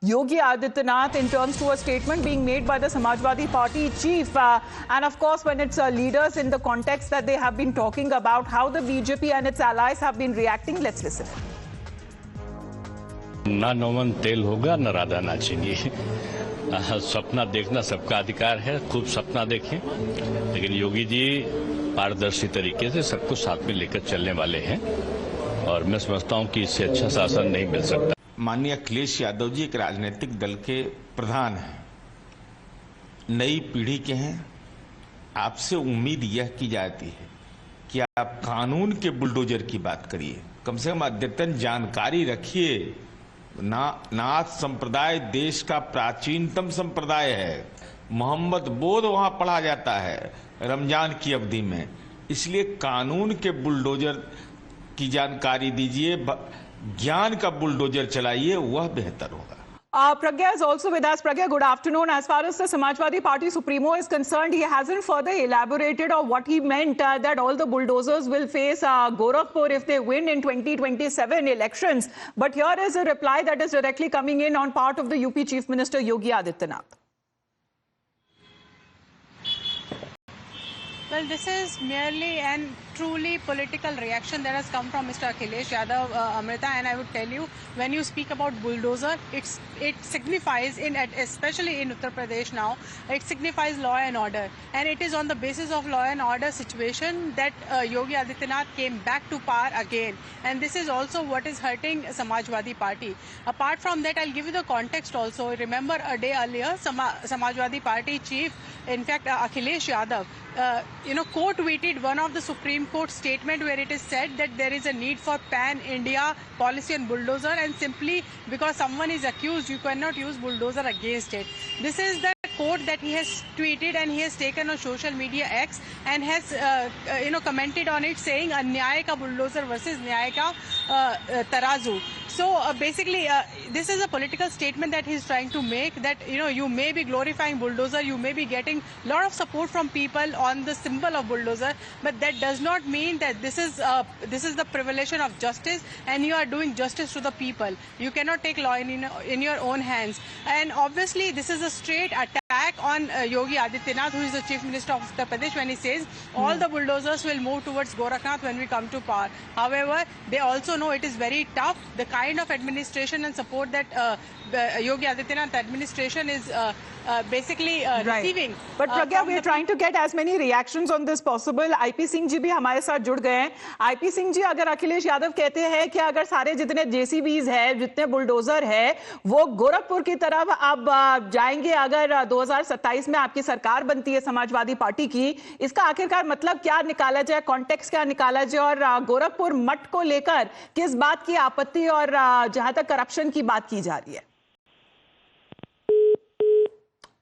Yogi Adityanath in terms to a statement being made by the Samajwadi Party chief. And of course, when it's leaders in the context that they have been talking about how the BJP and its allies have been reacting, let's listen. ना Naumann तेल होगा न राधा नाचेंगी। सपना देखना सबका अधिकार है, खूब सपना देखें, लेकिन योगी जी पारदर्शी तरीके से सबको साथ में लेकर चलने वाले हैं और मैं समझता हूं कि इससे अच्छा शासन नहीं मिल सकता। माननीय अखिलेश यादव जी एक राजनीतिक दल के प्रधान हैं, नई पीढ़ी के हैं। आपसे उम्मीद यह की जाती है कि आप कानून के बुलडोजर की बात करिए, कम से कम अद्यतन जानकारी रखिए। नाथ संप्रदाय देश का प्राचीनतम संप्रदाय है। मोहम्मद बोध वहां पढ़ा जाता है रमजान की अवधि में, इसलिए कानून के बुलडोजर की जानकारी दीजिए, ज्ञान का बुलडोजर चलाइए, वह बेहतर होगा। Pragya is also with us. Pragya, good afternoon. As far as the Samajwadi Party Supremo is concerned, he hasn't further elaborated on what he meant that all the bulldozers will face Gorakhpur if they win in 2027 elections. But here is a reply that is directly coming in on part of the UP Chief Minister Yogi Adityanath. Well, this is merely and truly political reaction that has come from Mr. Akhilesh Yadav, Amrita, and I would tell you, when you speak about bulldozer, it signifies, especially in Uttar Pradesh now, it signifies law and order, and it is on the basis of law and order situation that Yogi Adityanath came back to power again, and this is also what is hurting Samajwadi Party. Apart from that, I'll give you the context also. Remember, a day earlier, Samajwadi Party chief, in fact, Akhilesh Yadav, co-tweeted one of the Supreme Court statement where it is said that there is a need for pan-India policy on bulldozer, and simply because someone is accused, you cannot use bulldozer against it. This is the quote that he has tweeted and he has taken on social media X and has commented on it, saying अन्याय का bulldozer versus न्याय का तराजू. So basically, this is a political statement that he's trying to make, that you may be glorifying bulldozer, you may be getting a lot of support from people on the symbol of bulldozer, but that does not mean that this is the privation of justice and you are doing justice to the people. You cannot take law in your own hands. And obviously, this is a straight attack on Yogi Adityanath, who is the Chief Minister of Uttar Pradesh, when he says all the bulldozers will move towards Gorakhnath when we come to power. However, they also know it is very tough. The kind of administration and support that Yogi Adityanath administration is basically receiving. But Pragya, we are trying to get as many reactions on this possible. IP Singh जी भी हमारे साथ जुड़ गए हैं. IP Singh जी, अगर अखिलेश यादव कहते हैं कि अगर सारे जितने JCBs है, जितने बुलडोजर है, वो गोरखपुर की तरफ अब जाएंगे अगर 2027 में आपकी सरकार बनती है समाजवादी पार्टी की, इसका आखिरकार मतलब क्या निकाला जाए, कॉन्टेक्स्ट क्या निकाला जाए, और गोरखपुर मठ को लेकर किस बात की आपत्ति और जहां तक करप्शन की बात की जा रही है?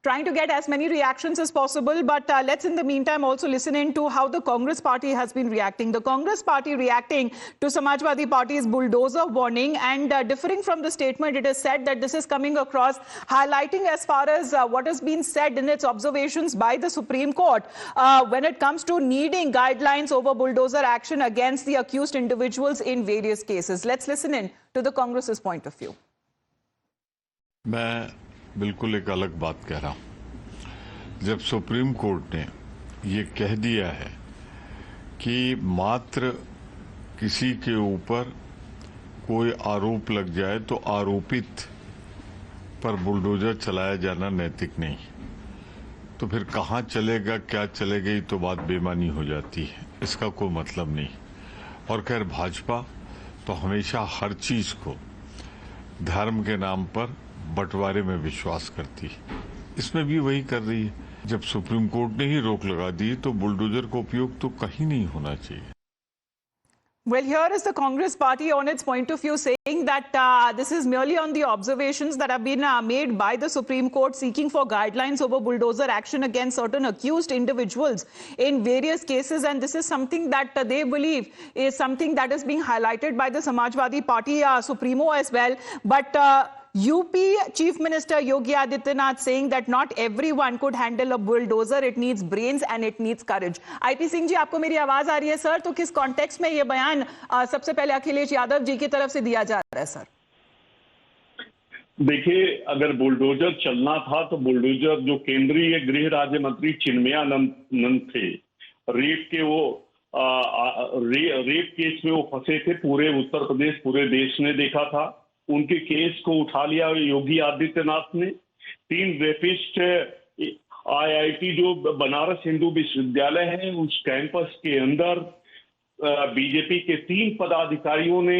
Trying to get as many reactions as possible, but let's in the meantime also listen in to how the Congress party has been reacting. The Congress party reacting to Samajwadi Party's bulldozer warning, and differing from the statement, it is said that this is coming across highlighting as far as what has been said in its observations by the Supreme Court when it comes to needing guidelines over bulldozer action against the accused individuals in various cases. Let's listen in to the Congress's point of view. बिल्कुल एक अलग बात कह रहा हूं। जब supreme court ने ये कह दिया है कि मात्र किसी के ऊपर कोई आरोप लग जाए तो आरोपित पर बुलडोजर चलाया जाना नैतिक नहीं, तो फिर कहां चलेगा, क्या चलेगा, ये तो बात बेमानी हो जाती है, इसका कोई मतलब नहीं। और खैर भाजपा तो हमेशा हर चीज को धर्म के नाम पर बंटवारे में विश्वास करती है, इसमें भी वही कर रही है। जब सुप्रीम कोर्ट ने ही रोक लगा दी तो बुलडोजर का उपयोग तो कहीं नहीं होना चाहिए। Well, here is the Congress party on its point of view saying that this is merely on the observations that have been made by the Supreme Court seeking for guidelines over bulldozer action against certain accused individuals in various cases, and this is something that they believe is something that is being highlighted by the Samajwadi Party Supremo as well. But UP Chief Minister Yogi Adityanath saying that not everyone could handle a bulldozer, it needs brains and it needs courage. IP Singh जी, आपको मेरी आवाज आ रही है sir? तो किस context में ये बयान सबसे पहले अखिलेश यादव जी की तरफ से दिया जा रहा है सर? देखिए, अगर बुलडोजर चलना था तो बुलडोजर जो केंद्रीय गृह राज्य मंत्री चिन्मयानंद थे, रेप के वो रेप केस में वो फंसे थे, पूरे उत्तर प्रदेश पूरे देश ने देखा था। उनके केस को उठा लिया योगी आदित्यनाथ ने। 3 रेपिस्ट IIT जो बनारस हिंदू विश्वविद्यालय है उस कैंपस के अंदर बीजेपी के 3 पदाधिकारियों ने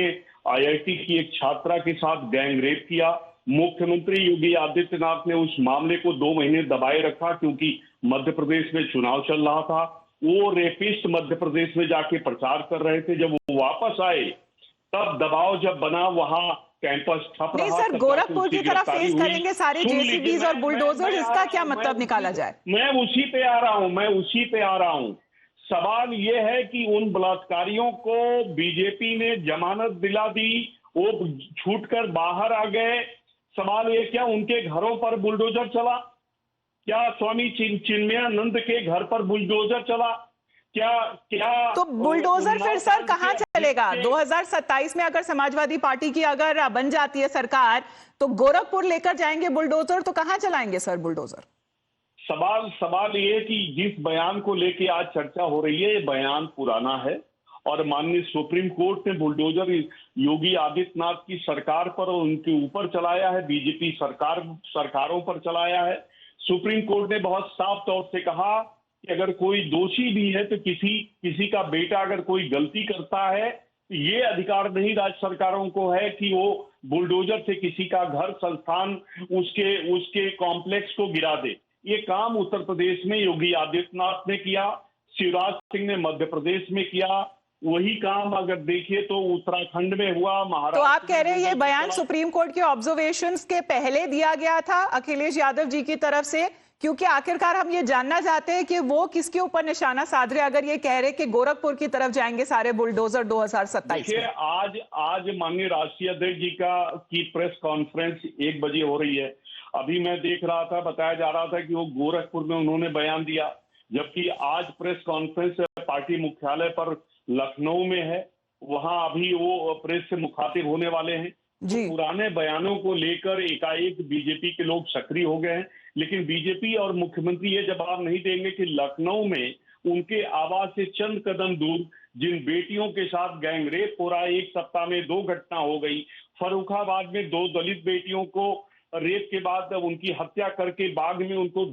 IIT की एक छात्रा के साथ गैंग रेप किया। मुख्यमंत्री योगी आदित्यनाथ ने उस मामले को 2 महीने दबाए रखा क्योंकि मध्य प्रदेश में चुनाव चल रहा था। वो रेपिस्ट मध्य प्रदेश में जाके प्रचार कर रहे थे। जब वो वापस आए तब दबाव जब बना, वहां कैंपस ठप नहीं रहा। सर, गोरखपुर की तरफ फेस करेंगे सारे JCBs और बुलडोजर, इसका क्या मतलब निकाला जाए? मैं उसी पे आ रहा हूं। सवाल ये है कि उन बलात्कारियों को बीजेपी ने जमानत दिला दी, वो छूटकर बाहर आ गए। सवाल ये, क्या उनके घरों पर बुलडोजर चला? क्या स्वामी चिन्मयानंद के घर पर बुलडोजर चला? क्या तो बुलडोजर फिर सर कहां चलेगा? 2027 में अगर समाजवादी पार्टी की अगर बन जाती है सरकार तो गोरखपुर लेकर जाएंगे बुलडोजर, तो कहां चलाएंगे सर बुलडोजर? सवाल ये कि जिस बयान को लेके आज चर्चा हो रही है, ये बयान पुराना है और माननीय सुप्रीम कोर्ट ने बुलडोजर योगी आदित्यनाथ की सरकार पर और उनके ऊपर चलाया है, बीजेपी सरकारों पर चलाया है। सुप्रीम कोर्ट ने बहुत साफ तौर से कहा कि अगर कोई दोषी भी है तो किसी का बेटा अगर कोई गलती करता है तो ये अधिकार नहीं राज्य सरकारों को है कि वो बुलडोजर से किसी का घर, संस्थान, उसके कॉम्प्लेक्स को गिरा दे। ये काम उत्तर प्रदेश में योगी आदित्यनाथ ने किया, शिवराज सिंह ने मध्य प्रदेश में किया। वही काम अगर देखिए तो उत्तराखंड में हुआ, महाराष्ट्र। तो आप कह रहे हैं ये बयान सुप्रीम कोर्ट के ऑब्जर्वेशंस के पहले दिया गया था अखिलेश यादव जी की तरफ से, क्योंकि आखिरकार हम ये जानना चाहते हैं कि वो किसके ऊपर निशाना साध रहे अगर ये कह रहे कि गोरखपुर की तरफ जाएंगे सारे बुलडोजर 2027 में। आज माननीय राष्ट्रीय अध्यक्ष जी की प्रेस कॉन्फ्रेंस 1 बजे हो रही है। अभी मैं देख रहा था, बताया जा रहा था कि वो गोरखपुर में उन्होंने बयान दिया, जबकि आज प्रेस कॉन्फ्रेंस पार्टी मुख्यालय पर लखनऊ में है, वहां अभी वो प्रेस से मुखातिब होने वाले हैं। तो पुराने बयानों को लेकर एकाएक बीजेपी के लोग सक्रिय हो गए हैं, लेकिन बीजेपी और मुख्यमंत्री ये जवाब नहीं देंगे कि लखनऊ में उनके आवास से चंद कदम दूर जिन बेटियों के साथ गैंग रेप हो रहा है, 1 सप्ताह में 2 घटना हो गई। फर्रुखाबाद में 2 दलित बेटियों को रेप के बाद उनकी हत्या करके बाग में उनको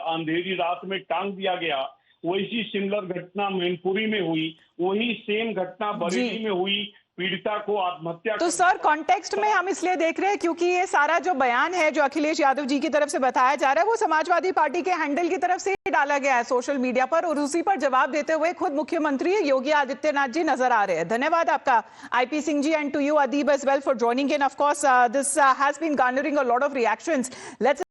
अंधेरी रात में टांग दिया गया। वैसी सिमिलर घटना मैनपुरी में हुई, वही सेम घटना बरेली में हुई, पीड़िता को आत्महत्या। तो सर कॉन्टेक्स्ट में हम इसलिए देख रहे हैं क्योंकि ये सारा जो बयान है जो अखिलेश यादव जी की तरफ से बताया जा रहा है वो समाजवादी पार्टी के हैंडल की तरफ से डाला गया है सोशल मीडिया पर, और उसी पर जवाब देते हुए खुद मुख्यमंत्री योगी आदित्यनाथ जी नजर आ रहे हैं। धन्यवाद आपका IP Singh ji, and to you Adeeb as well for joining in. Of course this has been garnering a lot of reactions. Let's